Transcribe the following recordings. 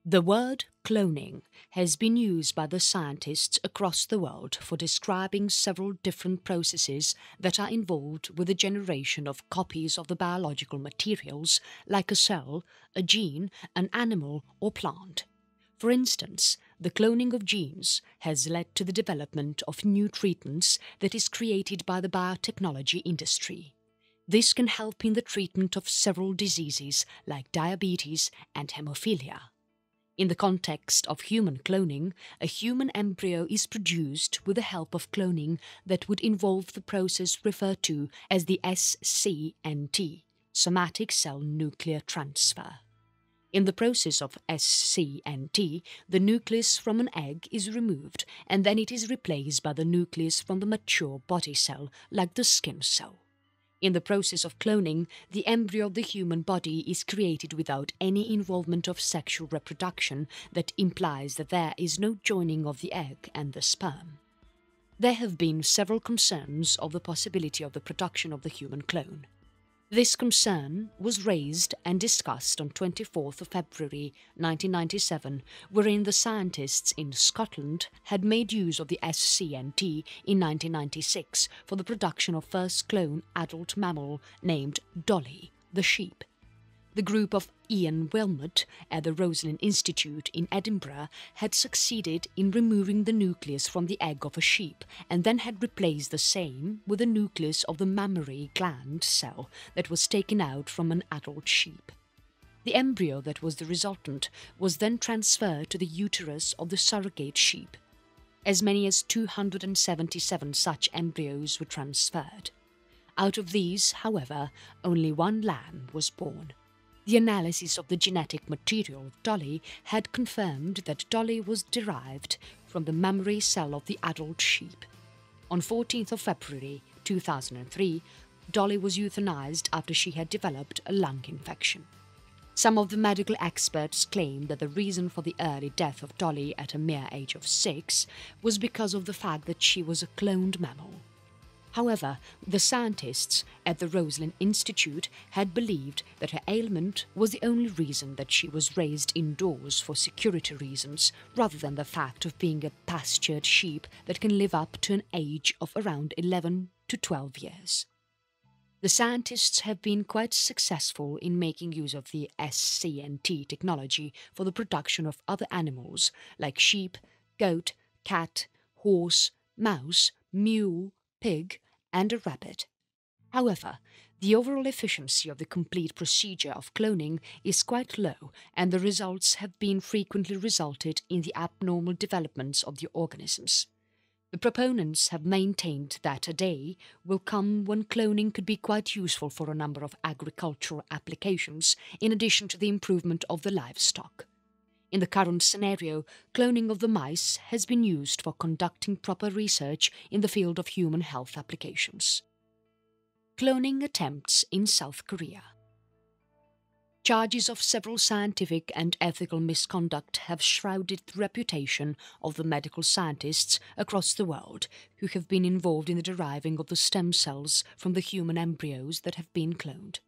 The word cloning has been used by the scientists across the world for describing several different processes that are involved with the generation of copies of the biological materials like a cell, a gene, an animal or plant. For instance, the cloning of genes has led to the development of new treatments that is created by the biotechnology industry. This can help in the treatment of several diseases like diabetes and hemophilia. In the context of human cloning, a human embryo is produced with the help of cloning that would involve the process referred to as the SCNT, somatic cell nuclear transfer. In the process of SCNT, the nucleus from an egg is removed and then it is replaced by the nucleus from the mature body cell, like the skin cell. In the process of cloning, the embryo of the human body is created without any involvement of sexual reproduction that implies that there is no joining of the egg and the sperm. There have been several concerns of the possibility of the production of the human clone. This concern was raised and discussed on 24th of February 1997, wherein the scientists in Scotland had made use of the SCNT in 1996 for the production of first clone adult mammal named Dolly, the sheep. The group of Ian Wilmot at the Roslin Institute in Edinburgh had succeeded in removing the nucleus from the egg of a sheep and then had replaced the same with the nucleus of the mammary gland cell that was taken out from an adult sheep. The embryo that was the resultant was then transferred to the uterus of the surrogate sheep. As many as 277 such embryos were transferred. Out of these, however, only one lamb was born. The analysis of the genetic material of Dolly had confirmed that Dolly was derived from the mammary cell of the adult sheep. On 14th of February 2003, Dolly was euthanized after she had developed a lung infection. Some of the medical experts claim that the reason for the early death of Dolly at a mere age of 6 was because of the fact that she was a cloned mammal. However, the scientists at the Roslin Institute had believed that her ailment was the only reason that she was raised indoors for security reasons, rather than the fact of being a pastured sheep that can live up to an age of around 11 to 12 years. The scientists have been quite successful in making use of the SCNT technology for the production of other animals like sheep, goat, cat, horse, mouse, mule, pig, and a rabbit. However, the overall efficiency of the complete procedure of cloning is quite low, and the results have been frequently resulted in the abnormal developments of the organisms. The proponents have maintained that a day will come when cloning could be quite useful for a number of agricultural applications, in addition to the improvement of the livestock. In the current scenario, cloning of the mice has been used for conducting proper research in the field of human health applications. Cloning attempts in South Korea. Charges of several scientific and ethical misconduct have shrouded the reputation of the medical scientists across the world who have been involved in the deriving of the stem cells from the human embryos that have been cloned.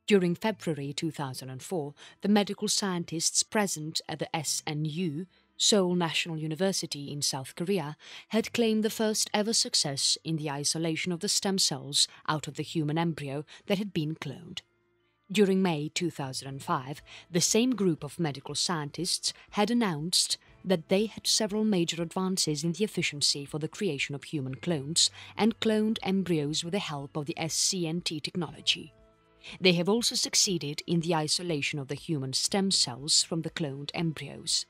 During February 2004, the medical scientists present at the SNU, Seoul National University in South Korea, had claimed the first ever success in the isolation of the stem cells out of the human embryo that had been cloned. During May 2005, the same group of medical scientists had announced that they had several major advances in the efficiency for the creation of human clones and cloned embryos with the help of the SCNT technology. They have also succeeded in the isolation of the human stem cells from the cloned embryos.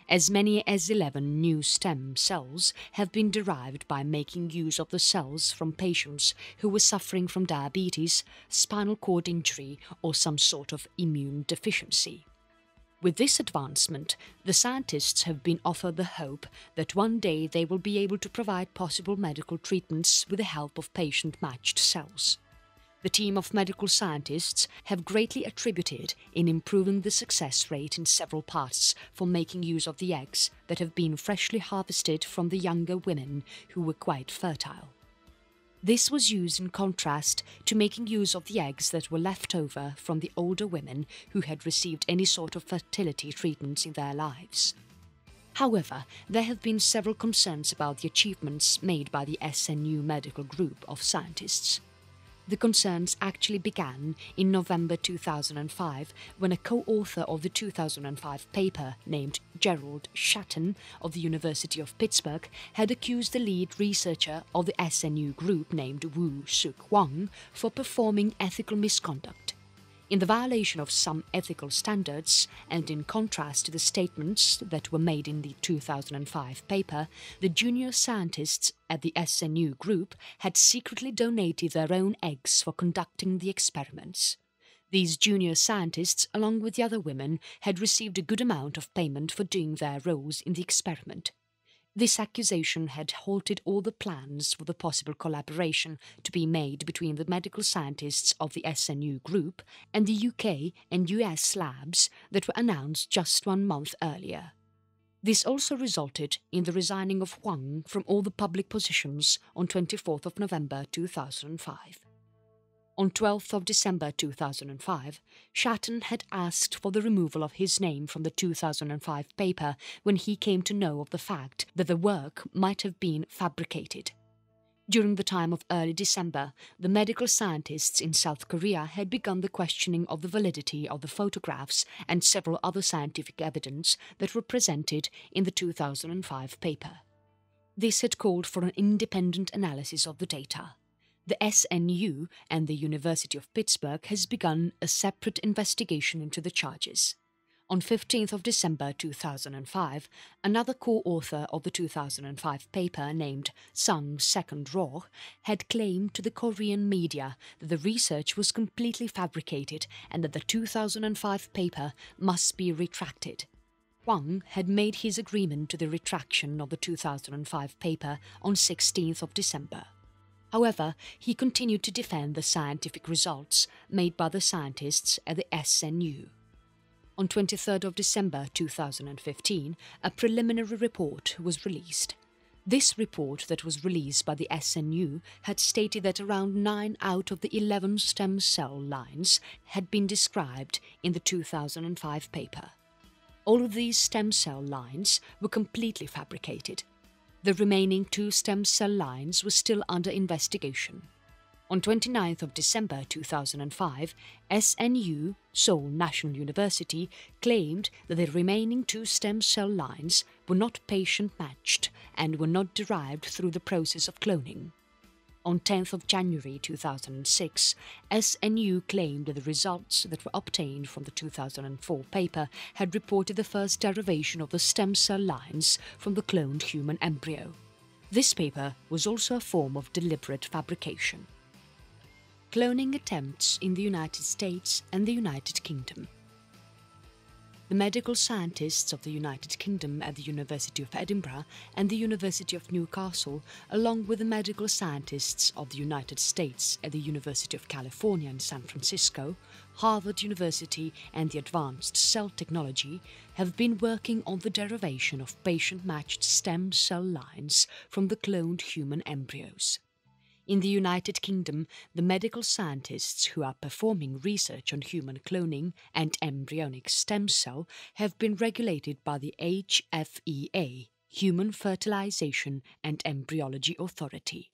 As many as 11 new stem cells have been derived by making use of the cells from patients who were suffering from diabetes, spinal cord injury, or some sort of immune deficiency. With this advancement, the scientists have been offered the hope that one day they will be able to provide possible medical treatments with the help of patient-matched cells. The team of medical scientists have greatly attributed in improving the success rate in several parts for making use of the eggs that have been freshly harvested from the younger women who were quite fertile. This was used in contrast to making use of the eggs that were left over from the older women who had received any sort of fertility treatments in their lives. However, there have been several concerns about the achievements made by the SNU medical group of scientists. The concerns actually began in November 2005 when a co-author of the 2005 paper named Gerald Shatton of the University of Pittsburgh had accused the lead researcher of the SNU group named Woo-Suk Hwang for performing ethical misconduct. In the violation of some ethical standards, and in contrast to the statements that were made in the 2005 paper, the junior scientists at the SNU group had secretly donated their own eggs for conducting the experiments. These junior scientists, along with the other women, had received a good amount of payment for doing their roles in the experiment. This accusation had halted all the plans for the possible collaboration to be made between the medical scientists of the SNU group and the UK and US labs that were announced just 1 month earlier. This also resulted in the resigning of Hwang from all the public positions on 24th of November 2005. On 12th of December 2005, Shatton had asked for the removal of his name from the 2005 paper when he came to know of the fact that the work might have been fabricated. During the time of early December, the medical scientists in South Korea had begun the questioning of the validity of the photographs and several other scientific evidence that were presented in the 2005 paper. This had called for an independent analysis of the data. The SNU and the University of Pittsburgh has begun a separate investigation into the charges. On 15th of December 2005, another co-author of the 2005 paper named Sang Second-Roh had claimed to the Korean media that the research was completely fabricated and that the 2005 paper must be retracted. Hwang had made his agreement to the retraction of the 2005 paper on 16th of December. However, he continued to defend the scientific results made by the scientists at the SNU. On 23rd of December 2015, a preliminary report was released. This report that was released by the SNU had stated that around 9 out of the 11 stem cell lines had been described in the 2005 paper. All of these stem cell lines were completely fabricated. The remaining 2 stem cell lines were still under investigation. On 29th of December 2005, SNU, Seoul National University, claimed that the remaining 2 stem cell lines were not patient-matched and were not derived through the process of cloning. On 10th of January 2006, SNU claimed that the results that were obtained from the 2004 paper had reported the first derivation of the stem cell lines from the cloned human embryo. This paper was also a form of deliberate fabrication. Cloning attempts in the United States and the United Kingdom. The medical scientists of the United Kingdom at the University of Edinburgh and the University of Newcastle, along with the medical scientists of the United States at the University of California in San Francisco, Harvard University and the Advanced Cell Technology, have been working on the derivation of patient-matched stem cell lines from the cloned human embryos. In the United Kingdom, the medical scientists who are performing research on human cloning and embryonic stem cell have been regulated by the HFEA, Human Fertilization and Embryology Authority.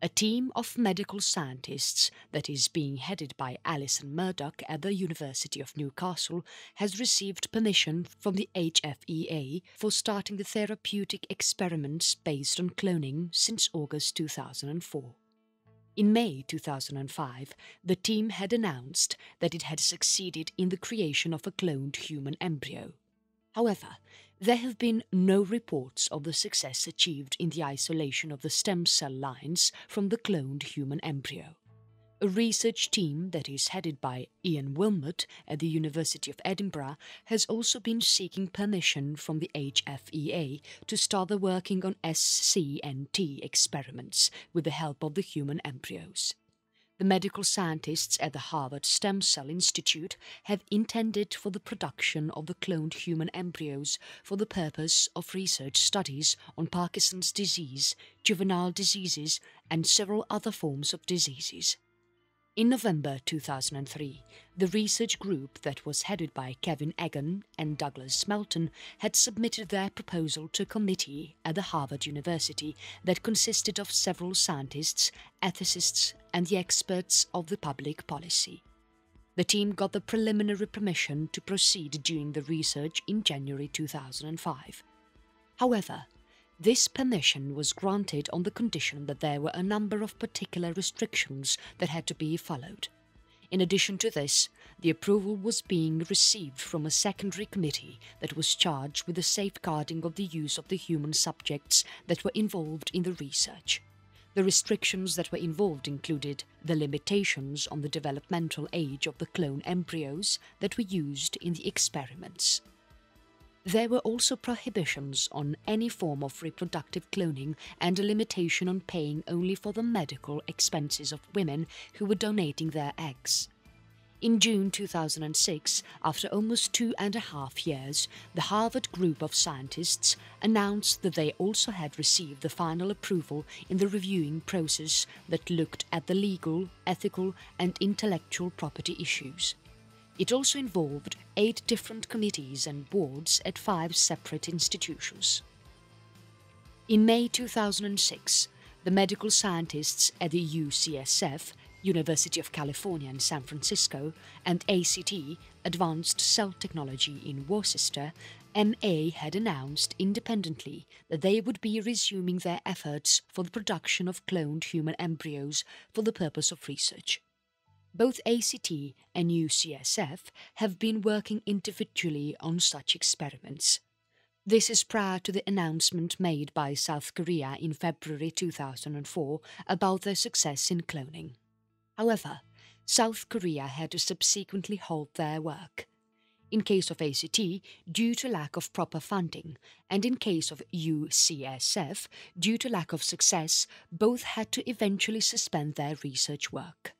A team of medical scientists that is being headed by Alison Murdoch at the University of Newcastle has received permission from the HFEA for starting the therapeutic experiments based on cloning since August 2004. In May 2005, the team had announced that it had succeeded in the creation of a cloned human embryo. However, there have been no reports of the success achieved in the isolation of the stem cell lines from the cloned human embryo. A research team that is headed by Ian Wilmot at the University of Edinburgh has also been seeking permission from the HFEA to start the working on SCNT experiments with the help of the human embryos. The medical scientists at the Harvard Stem Cell Institute have intended for the production of the cloned human embryos for the purpose of research studies on Parkinson's disease, juvenile diseases, and several other forms of diseases. In November 2003, the research group that was headed by Kevin Egan and Douglas Melton had submitted their proposal to a committee at the Harvard University that consisted of several scientists, ethicists, and the experts of the public policy. The team got the preliminary permission to proceed during the research in January 2005. However, this permission was granted on the condition that there were a number of particular restrictions that had to be followed. In addition to this, the approval was being received from a secondary committee that was charged with the safeguarding of the use of the human subjects that were involved in the research. The restrictions that were involved included the limitations on the developmental age of the clone embryos that were used in the experiments. There were also prohibitions on any form of reproductive cloning and a limitation on paying only for the medical expenses of women who were donating their eggs. In June 2006, after almost 2.5 years, the Harvard group of scientists announced that they also had received the final approval in the reviewing process that looked at the legal, ethical, and intellectual property issues. It also involved 8 different committees and boards at 5 separate institutions. In May 2006, the medical scientists at the UCSF, University of California in San Francisco, and ACT, Advanced Cell Technology in Worcester, MA had announced independently that they would be resuming their efforts for the production of cloned human embryos for the purpose of research. Both ACT and UCSF have been working individually on such experiments. This is prior to the announcement made by South Korea in February 2004 about their success in cloning. However, South Korea had to subsequently halt their work. In case of ACT, due to lack of proper funding, and in case of UCSF, due to lack of success, both had to eventually suspend their research work.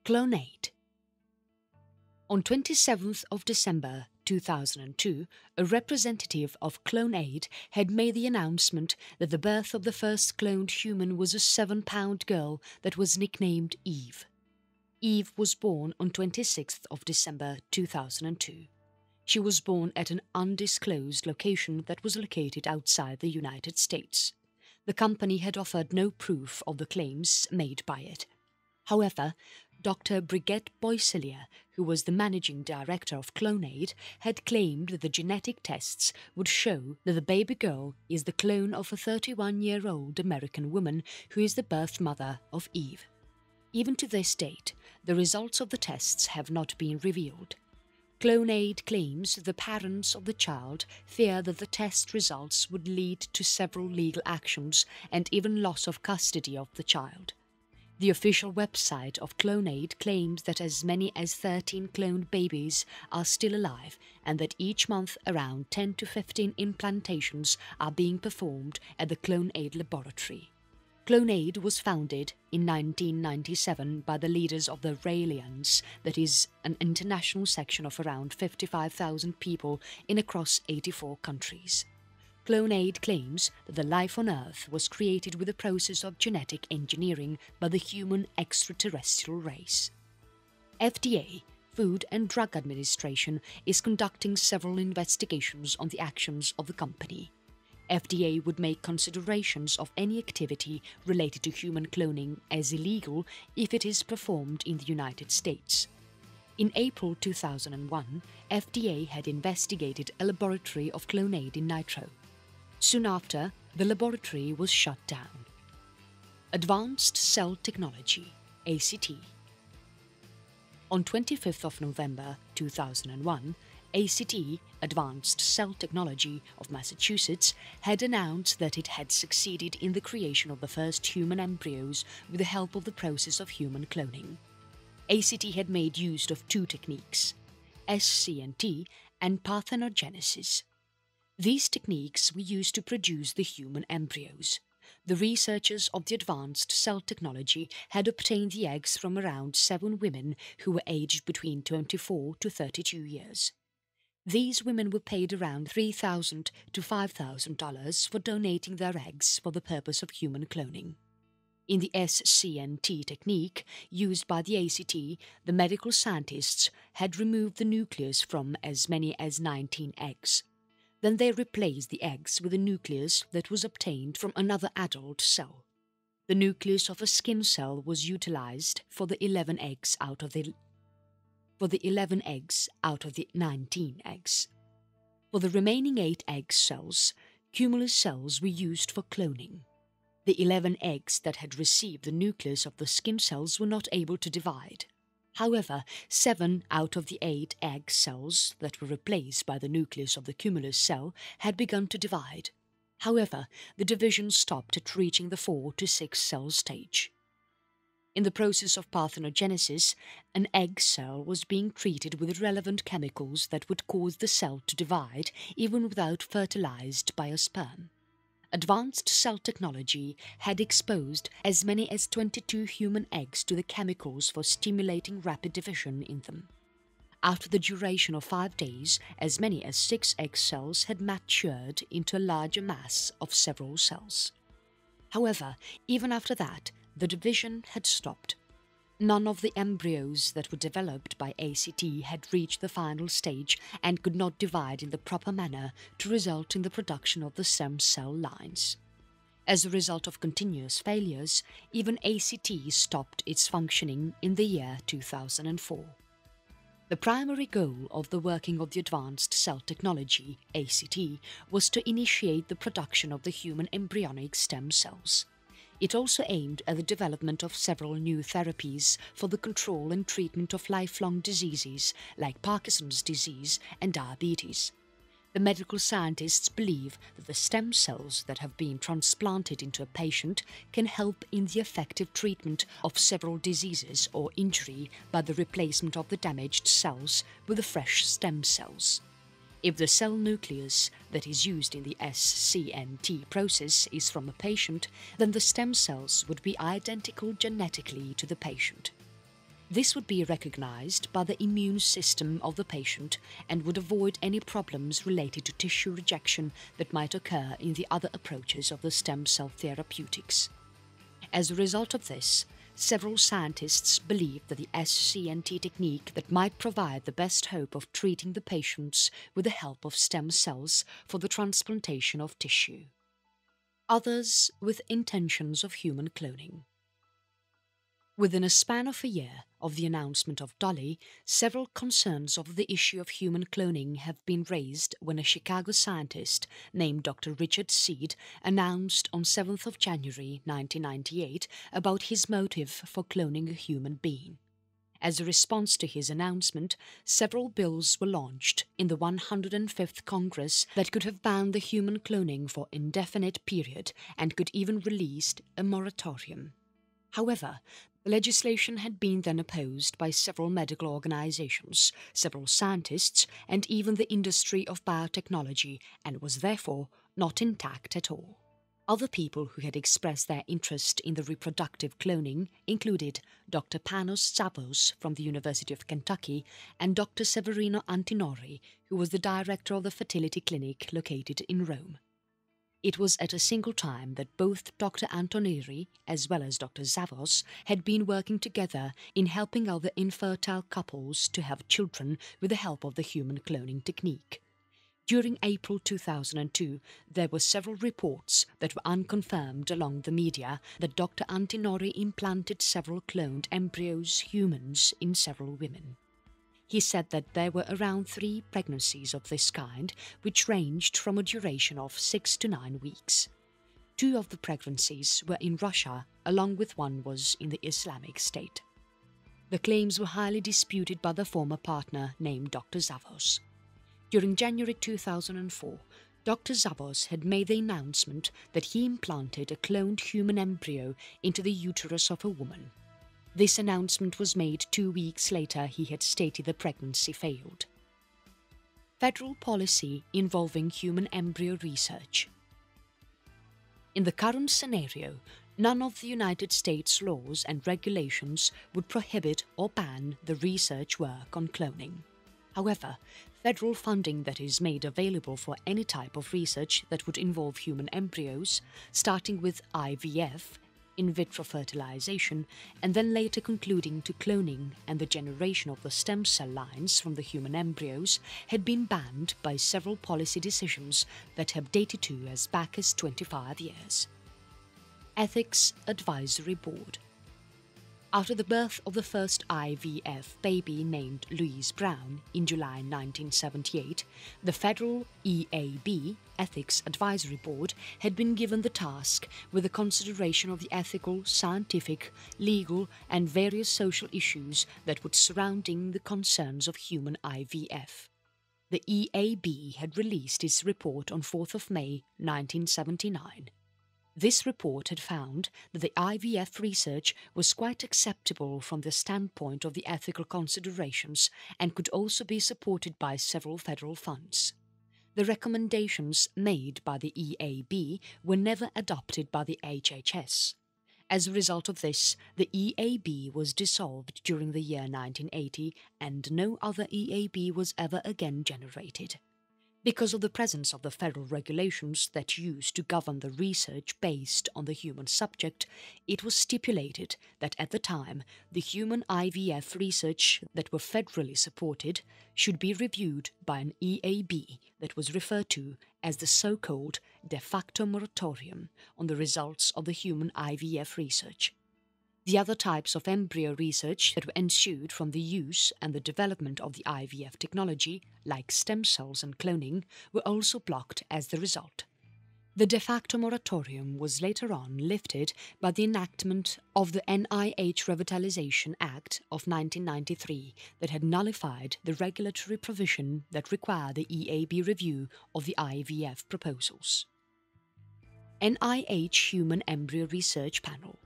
Clonaid. On 27th of December 2002, a representative of Clonaid had made the announcement that the birth of the first cloned human was a 7-pound girl that was nicknamed Eve. Eve was born on 26th of December 2002. She was born at an undisclosed location that was located outside the United States. The company had offered no proof of the claims made by it. However, Dr. Brigitte Boisselier, who was the managing director of Clonaid, had claimed that the genetic tests would show that the baby girl is the clone of a 31-year-old American woman who is the birth mother of Eve. Even to this date, the results of the tests have not been revealed. Clonaid claims the parents of the child fear that the test results would lead to several legal actions and even loss of custody of the child. The official website of Clonaid claims that as many as 13 cloned babies are still alive and that each month around 10 to 15 implantations are being performed at the Clonaid laboratory. Clonaid was founded in 1997 by the leaders of the Raelians, that is, an international section of around 55,000 people in across 84 countries. Clonaid claims that the life on Earth was created with the process of genetic engineering by the human extraterrestrial race. FDA, Food and Drug Administration, is conducting several investigations on the actions of the company. FDA would make considerations of any activity related to human cloning as illegal if it is performed in the United States. In April 2001, FDA had investigated a laboratory of Clonaid in Nitro. Soon after, the laboratory was shut down. Advanced Cell Technology, ACT. On 25th of November 2001, ACT, Advanced Cell Technology of Massachusetts, had announced that it had succeeded in the creation of the first human embryos with the help of the process of human cloning. ACT had made use of 2 techniques, SCNT and parthenogenesis. These techniques were used to produce the human embryos. the researchers of the advanced cell technology had obtained the eggs from around 7 women who were aged between 24 to 32 years. These women were paid around $3,000 to $5,000 for donating their eggs for the purpose of human cloning. In the SCNT technique used by the ACT, the medical scientists had removed the nucleus from as many as 19 eggs. Then they replaced the eggs with a nucleus that was obtained from another adult cell. The nucleus of a skin cell was utilized for the 11 eggs out of the 19 eggs. For the remaining 8 egg cells, cumulus cells were used for cloning. The 11 eggs that had received the nucleus of the skin cells were not able to divide. However, 7 out of the 8 egg cells that were replaced by the nucleus of the cumulus cell had begun to divide. However, the division stopped at reaching the 4 to 6 cell stage. In the process of parthenogenesis, an egg cell was being treated with relevant chemicals that would cause the cell to divide even without fertilized by a sperm. Advanced cell technology had exposed as many as 22 human eggs to the chemicals for stimulating rapid division in them. After the duration of 5 days, as many as 6 egg cells had matured into a larger mass of several cells. However, even after that, the division had stopped. None of the embryos that were developed by ACT had reached the final stage and could not divide in the proper manner to result in the production of the stem cell lines. As a result of continuous failures, even ACT stopped its functioning in the year 2004. The primary goal of the working of the Advanced Cell Technology, ACT, was to initiate the production of the human embryonic stem cells. It also aimed at the development of several new therapies for the control and treatment of lifelong diseases like Parkinson's disease and diabetes. The medical scientists believe that the stem cells that have been transplanted into a patient can help in the effective treatment of several diseases or injury by the replacement of the damaged cells with the fresh stem cells. If the cell nucleus that is used in the SCNT process is from a patient, then the stem cells would be identical genetically to the patient. This would be recognized by the immune system of the patient and would avoid any problems related to tissue rejection that might occur in the other approaches of the stem cell therapeutics. As a result of this, several scientists believe that the SCNT technique that might provide the best hope of treating the patients with the help of stem cells for the transplantation of tissue. Others with intentions of human cloning. Within a span of a year of the announcement of Dolly, several concerns over the issue of human cloning have been raised when a Chicago scientist named Dr. Richard Seed announced on 7th of January 1998 about his motive for cloning a human being. As a response to his announcement, several bills were launched in the 105th Congress that could have banned the human cloning for indefinite period and could even released a moratorium. However, the legislation had been then opposed by several medical organizations, several scientists, and even the industry of biotechnology, and was therefore not intact at all. Other people who had expressed their interest in the reproductive cloning included Dr. Panos Tzavos from the University of Kentucky and Dr. Severino Antinori, who was the director of the fertility clinic located in Rome. It was at a single time that both Dr. Antoniri as well as Dr. Tzavos had been working together in helping other infertile couples to have children with the help of the human cloning technique. During April 2002, there were several reports that were unconfirmed along the media that Dr. Antinori implanted several cloned embryos humans in several women. He said that there were around 3 pregnancies of this kind, which ranged from a duration of 6 to 9 weeks. 2 of the pregnancies were in Russia, along with 1 was in the Islamic State. The claims were highly disputed by the former partner named Dr. Tzavos. During January 2004, Dr. Tzavos had made the announcement that he implanted a cloned human embryo into the uterus of a woman. This announcement was made 2 weeks later he had stated the pregnancy failed. Federal policy involving human embryo research. In the current scenario, none of the United States laws and regulations would prohibit or ban the research work on cloning. However, federal funding that is made available for any type of research that would involve human embryos, starting with IVF, in vitro fertilization, and then later concluding to cloning and the generation of the stem cell lines from the human embryos, had been banned by several policy decisions that have dated to as back as 25 years. Ethics Advisory Board. After the birth of the first IVF baby named Louise Brown in July 1978, the federal EAB, Ethics Advisory Board, had been given the task with the consideration of the ethical, scientific, legal and various social issues that would surrounding the concerns of human IVF. The EAB had released its report on 4th of May 1979. This report had found that the IVF research was quite acceptable from the standpoint of the ethical considerations and could also be supported by several federal funds. The recommendations made by the EAB were never adopted by the HHS. As a result of this, the EAB was dissolved during the year 1980 and no other EAB was ever again generated. Because of the presence of the federal regulations that used to govern the research based on the human subject, it was stipulated that at the time the human IVF research that were federally supported should be reviewed by an EAB that was referred to as the so-called de facto moratorium on the results of the human IVF research. The other types of embryo research that ensued from the use and the development of the IVF technology, like stem cells and cloning, were also blocked as the result. The de facto moratorium was later on lifted by the enactment of the NIH Revitalization Act of 1993 that had nullified the regulatory provision that required the EAB review of the IVF proposals. NIH Human Embryo Research Panel.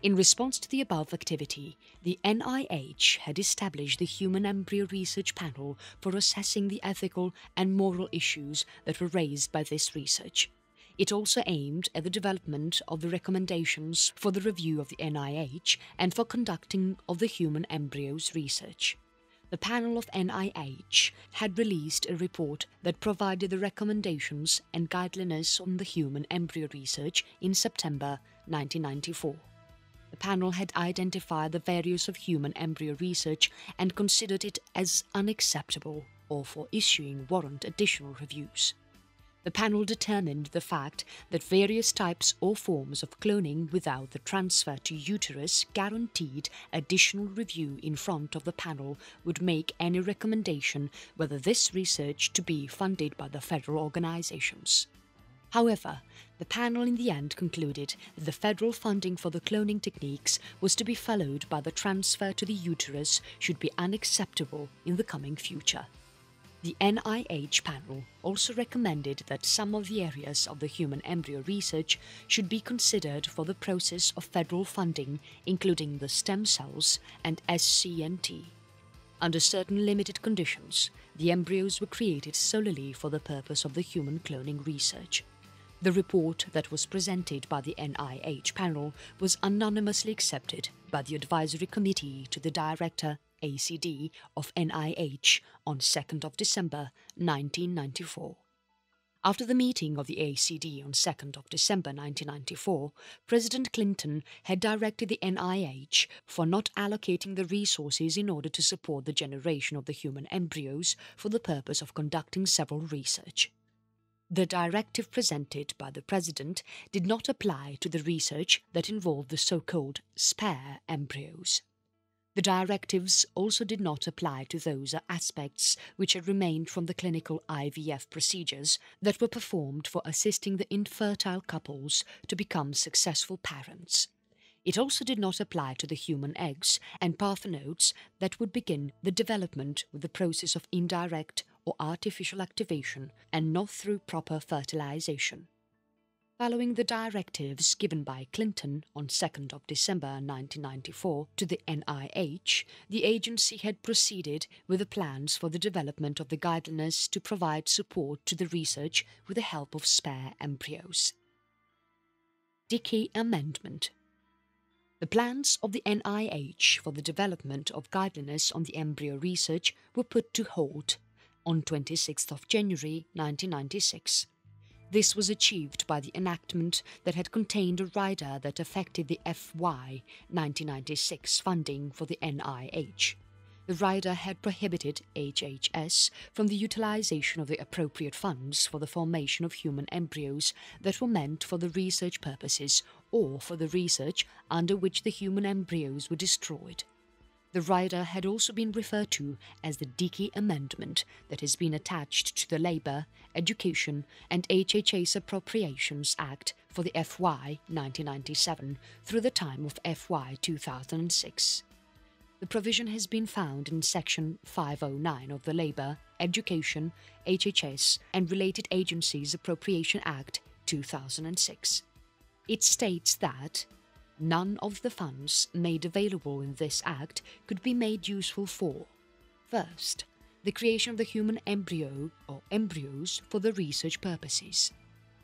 In response to the above activity, the NIH had established the Human Embryo Research Panel for assessing the ethical and moral issues that were raised by this research. It also aimed at the development of the recommendations for the review of the NIH and for conducting of the human embryos research. The panel of NIH had released a report that provided the recommendations and guidelines on the human embryo research in September 1994. The panel had identified the values of human embryo research and considered it as unacceptable or for issuing warrant additional reviews. The panel determined the fact that various types or forms of cloning without the transfer to uterus guaranteed additional review in front of the panel would make any recommendation whether this research to be funded by the federal organizations. However, the panel in the end concluded that the federal funding for the cloning techniques was to be followed by the transfer to the uterus should be unacceptable in the coming future. The NIH panel also recommended that some of the areas of the human embryo research should be considered for the process of federal funding, including the stem cells and SCNT. Under certain limited conditions, the embryos were created solely for the purpose of the human cloning research. The report that was presented by the NIH panel was anonymously accepted by the Advisory Committee to the Director, ACD, of NIH on 2nd of December 1994. After the meeting of the ACD on 2nd of December 1994, President Clinton had directed the NIH for not allocating the resources in order to support the generation of the human embryos for the purpose of conducting several research. The directive presented by the President did not apply to the research that involved the so-called spare embryos. The directives also did not apply to those aspects which had remained from the clinical IVF procedures that were performed for assisting the infertile couples to become successful parents. It also did not apply to the human eggs and parthenoids that would begin the development with the process of indirect or artificial activation and not through proper fertilization. Following the directives given by Clinton on 2nd of December 1994 to the NIH, the agency had proceeded with the plans for the development of the guidelines to provide support to the research with the help of spare embryos. Dickey Amendment. The plans of the NIH for the development of guidelines on the embryo research were put to halt on 26th of January 1996. This was achieved by the enactment that had contained a rider that affected the FY 1996 funding for the NIH. The rider had prohibited HHS from the utilization of the appropriate funds for the formation of human embryos that were meant for the research purposes or for the research under which the human embryos were destroyed. The rider had also been referred to as the Dickey Amendment that has been attached to the Labour, Education and HHS Appropriations Act for the FY 1997 through the time of FY 2006. The provision has been found in Section 509 of the Labour, Education, HHS and Related Agencies Appropriation Act 2006. It states that none of the funds made available in this Act could be made useful for: first, the creation of the human embryo or embryos for the research purposes;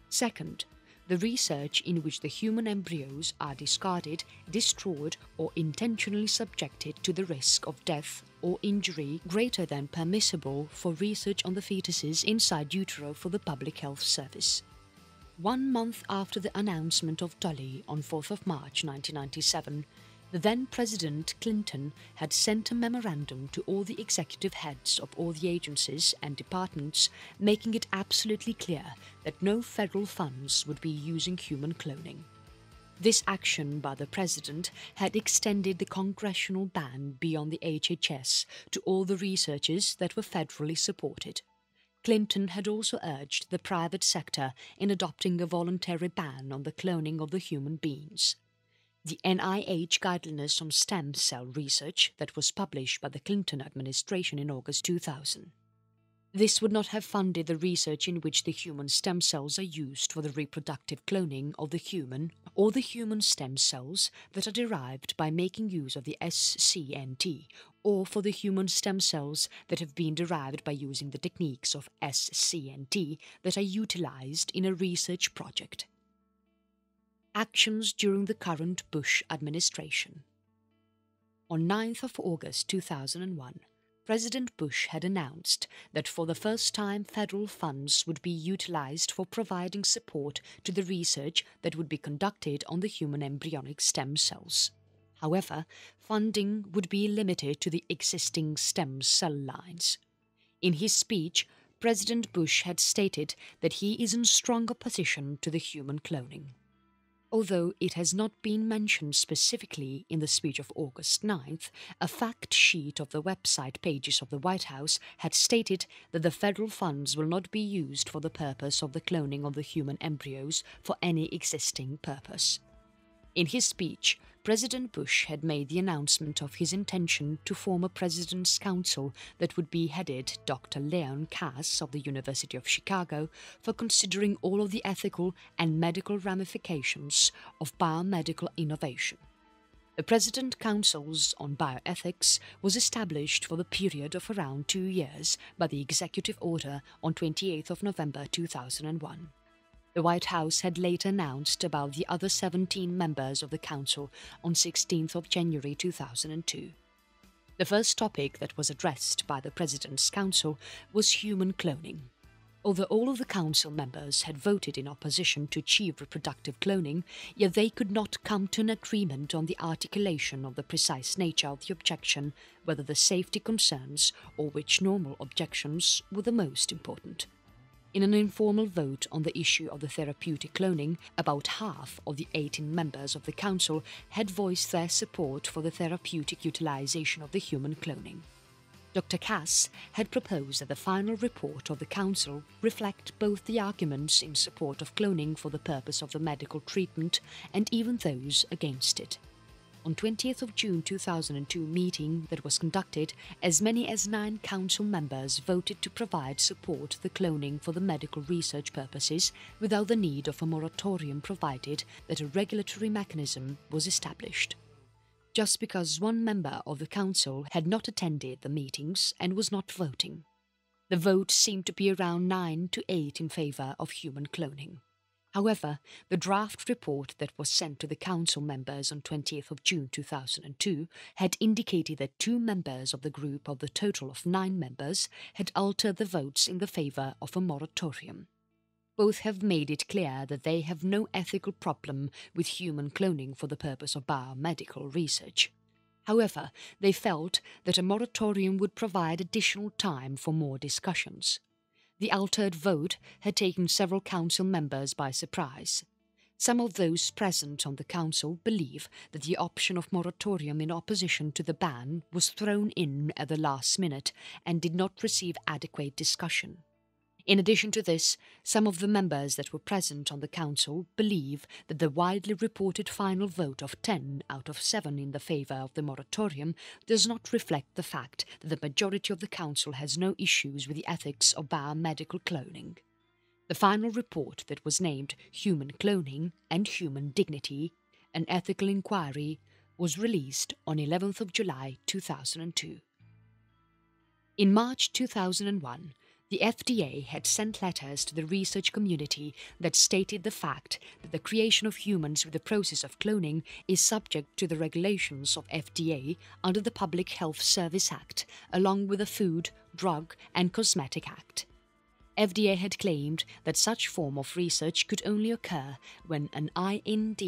second, the research in which the human embryos are discarded, destroyed or intentionally subjected to the risk of death or injury greater than permissible for research on the fetuses inside utero for the public health service. 1 month after the announcement of Tully on 4th of March 1997, the then President Clinton had sent a memorandum to all the executive heads of all the agencies and departments, making it absolutely clear that no federal funds would be using human cloning. This action by the President had extended the congressional ban beyond the HHS to all the researches that were federally supported. Clinton had also urged the private sector in adopting a voluntary ban on the cloning of the human beings. The NIH Guidelines on Stem Cell Research that was published by the Clinton administration in August 2000. This would not have funded the research in which the human stem cells are used for the reproductive cloning of the human or the human stem cells that are derived by making use of the SCNT, or for the human stem cells that have been derived by using the techniques of SCNT that are utilized in a research project. Actions during the current Bush administration. On 9th of August 2001, President Bush had announced that for the first time federal funds would be utilized for providing support to the research that would be conducted on the human embryonic stem cells. However, funding would be limited to the existing stem cell lines. In his speech, President Bush had stated that he is in strong opposition to the human cloning. Although it has not been mentioned specifically in the speech of August 9th, a fact sheet of the website pages of the White House had stated that the federal funds will not be used for the purpose of the cloning of the human embryos for any existing purpose. In his speech, President Bush had made the announcement of his intention to form a President's Council that would be headed Dr. Leon Kass of the University of Chicago for considering all of the ethical and medical ramifications of biomedical innovation. The President Councils on Bioethics was established for the period of around 2 years by the executive order on 28th of November 2001. The White House had later announced about the other 17 members of the Council on 16th of January 2002. The first topic that was addressed by the President's Council was human cloning. Although all of the Council members had voted in opposition to achieve reproductive cloning, yet they could not come to an agreement on the articulation of the precise nature of the objection, whether the safety concerns or which normal objections were the most important. In an informal vote on the issue of the therapeutic cloning, about half of the 18 members of the Council had voiced their support for the therapeutic utilization of the human cloning. Dr. Kass had proposed that the final report of the Council reflect both the arguments in support of cloning for the purpose of the medical treatment and even those against it. On 20th of June 2002 meeting that was conducted, as many as 9 Council members voted to provide support to the cloning for the medical research purposes without the need of a moratorium, provided that a regulatory mechanism was established. Just because one member of the Council had not attended the meetings and was not voting. The vote seemed to be around 9 to 8 in favour of human cloning. However, the draft report that was sent to the Council members on 20th of June 2002 had indicated that 2 members of the group of the total of 9 members had altered the votes in the favour of a moratorium. Both have made it clear that they have no ethical problem with human cloning for the purpose of biomedical research. However, they felt that a moratorium would provide additional time for more discussions. The altered vote had taken several council members by surprise. Some of those present on the council believe that the option of moratorium in opposition to the ban was thrown in at the last minute and did not receive adequate discussion. In addition to this, some of the members that were present on the council believe that the widely reported final vote of 10 out of 7 in the favour of the moratorium does not reflect the fact that the majority of the council has no issues with the ethics of biomedical cloning. The final report that was named Human Cloning and Human Dignity, an Ethical Inquiry, was released on 11th of July 2002. In March 2001, the FDA had sent letters to the research community that stated the fact that the creation of humans with the process of cloning is subject to the regulations of FDA under the Public Health Service Act, along with the Food, Drug and Cosmetic Act. FDA had claimed that such form of research could only occur when an IND,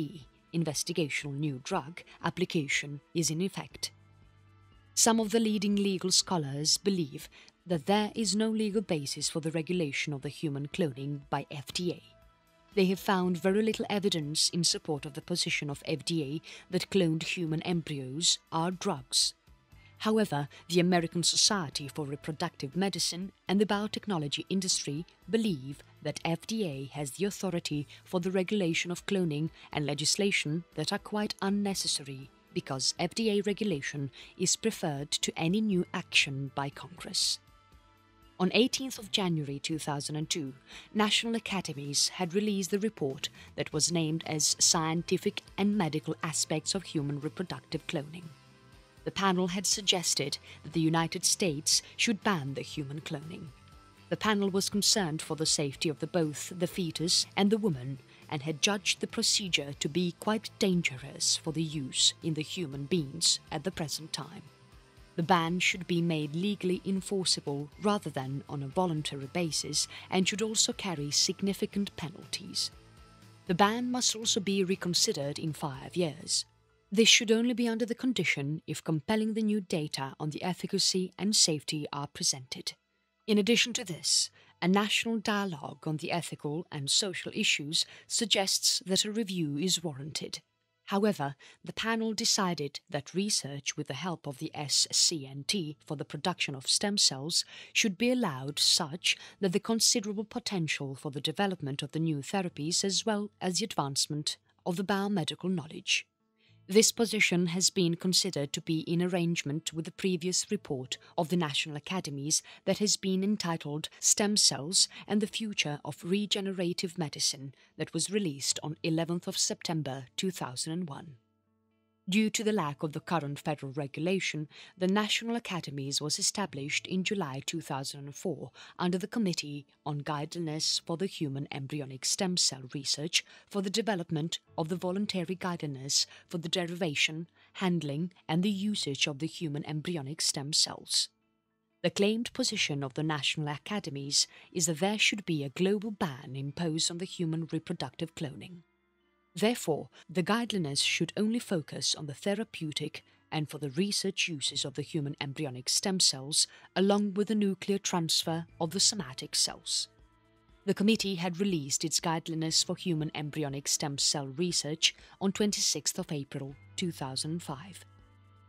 Investigational New Drug, application is in effect. Some of the leading legal scholars believe that there is no legal basis for the regulation of the human cloning by FDA. They have found very little evidence in support of the position of FDA that cloned human embryos are drugs. However, the American Society for Reproductive Medicine and the biotechnology industry believe that FDA has the authority for the regulation of cloning and legislation that are quite unnecessary because FDA regulation is preferred to any new action by Congress. On 18th of January 2002, national academies had released the report that was named as Scientific and Medical Aspects of Human Reproductive Cloning. The panel had suggested that the United States should ban the human cloning. The panel was concerned for the safety of both the fetus and the woman and had judged the procedure to be quite dangerous for the use in the human beings at the present time. The ban should be made legally enforceable rather than on a voluntary basis and should also carry significant penalties. The ban must also be reconsidered in 5 years. This should only be under the condition if compelling the new data on the efficacy and safety are presented. In addition to this, a national dialogue on the ethical and social issues suggests that a review is warranted. However, the panel decided that research with the help of the SCNT for the production of stem cells should be allowed such that the considerable potential for the development of the new therapies as well as the advancement of the biomedical knowledge. This position has been considered to be in arrangement with the previous report of the National Academies that has been entitled Stem Cells and the Future of Regenerative Medicine that was released on 11th of September 2001. Due to the lack of the current federal regulation, the National Academies was established in July 2004 under the Committee on Guidelines for the Human Embryonic Stem Cell Research for the development of the voluntary guidelines for the derivation, handling and the usage of the human embryonic stem cells. The claimed position of the National Academies is that there should be a global ban imposed on the human reproductive cloning. Therefore, the guidelines should only focus on the therapeutic and for the research uses of the human embryonic stem cells along with the nuclear transfer of the somatic cells. The committee had released its guidelines for human embryonic stem cell research on 26th of April 2005.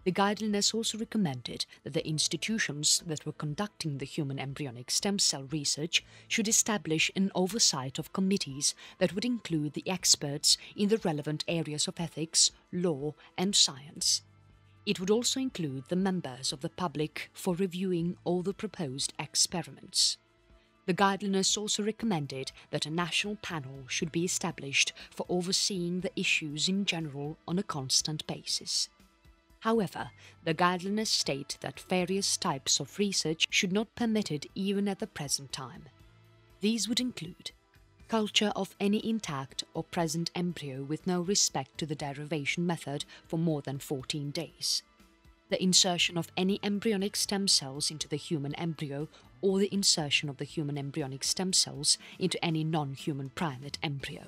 The guidelines also recommended that the institutions that were conducting the human embryonic stem cell research should establish an oversight of committees that would include the experts in the relevant areas of ethics, law and science. It would also include the members of the public for reviewing all the proposed experiments. The guidelines also recommended that a national panel should be established for overseeing the issues in general on a constant basis. However, the guidelines state that various types of research should not be permitted even at the present time. These would include culture of any intact or present embryo with no respect to the derivation method for more than 14 days, the insertion of any embryonic stem cells into the human embryo or the insertion of the human embryonic stem cells into any non-human primate embryo.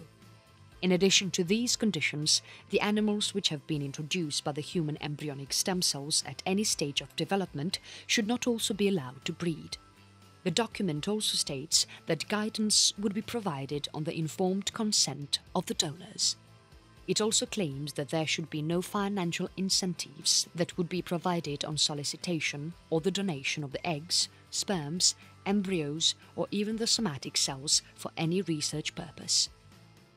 In addition to these conditions, the animals which have been introduced by the human embryonic stem cells at any stage of development should not also be allowed to breed. The document also states that guidance would be provided on the informed consent of the donors. It also claims that there should be no financial incentives that would be provided on solicitation or the donation of the eggs, sperms, embryos, or even the somatic cells for any research purpose.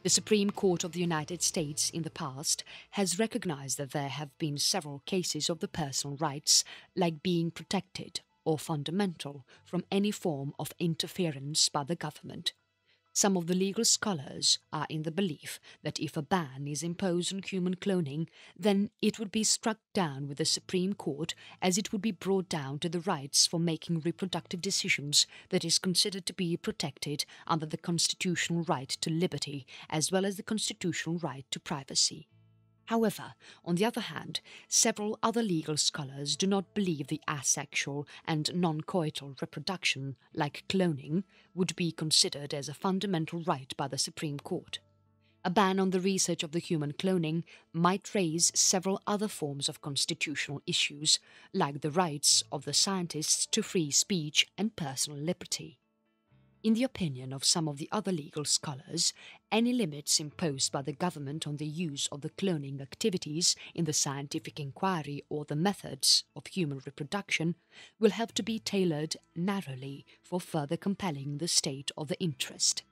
The Supreme Court of the United States in the past has recognized that there have been several cases of the personal rights, like being protected or fundamental from any form of interference by the government. Some of the legal scholars are in the belief that if a ban is imposed on human cloning, then it would be struck down with the Supreme Court, as it would be brought down to the rights for making reproductive decisions that is considered to be protected under the constitutional right to liberty as well as the constitutional right to privacy. However, on the other hand, several other legal scholars do not believe the asexual and non-coital reproduction, like cloning, would be considered as a fundamental right by the Supreme Court. A ban on the research of the human cloning might raise several other forms of constitutional issues, like the rights of the scientists to free speech and personal liberty. In the opinion of some of the other legal scholars, any limits imposed by the government on the use of the cloning activities in the scientific inquiry or the methods of human reproduction will have to be tailored narrowly for further compelling the state of the interest.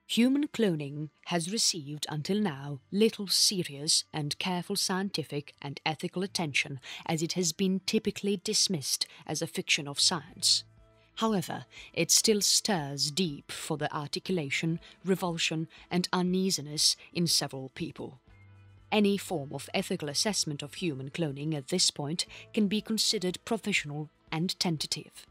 Human cloning has received until now little serious and careful scientific and ethical attention, as it has been typically dismissed as a fiction of science. However, it still stirs deep for the articulation, revulsion, and uneasiness in several people. Any form of ethical assessment of human cloning at this point can be considered provisional and tentative.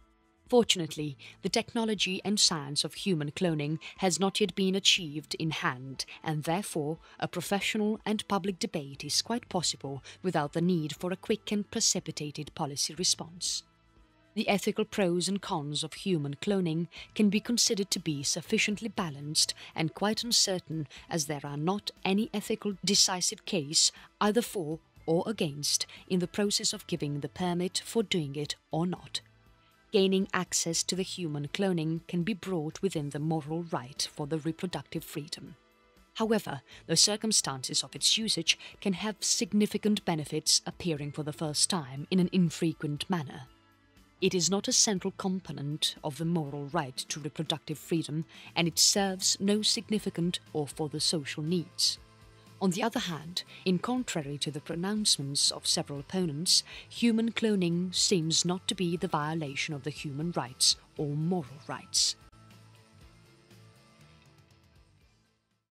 Fortunately, the technology and science of human cloning has not yet been achieved in hand, and therefore a professional and public debate is quite possible without the need for a quick and precipitated policy response. The ethical pros and cons of human cloning can be considered to be sufficiently balanced and quite uncertain, as there are not any ethical decisive case either for or against in the process of giving the permit for doing it or not. Gaining access to the human cloning can be brought within the moral right for the reproductive freedom. However, the circumstances of its usage can have significant benefits appearing for the first time in an infrequent manner. It is not a central component of the moral right to reproductive freedom, and it serves no significant or further social needs. On the other hand, in contrary to the pronouncements of several opponents, human cloning seems not to be the violation of the human rights or moral rights.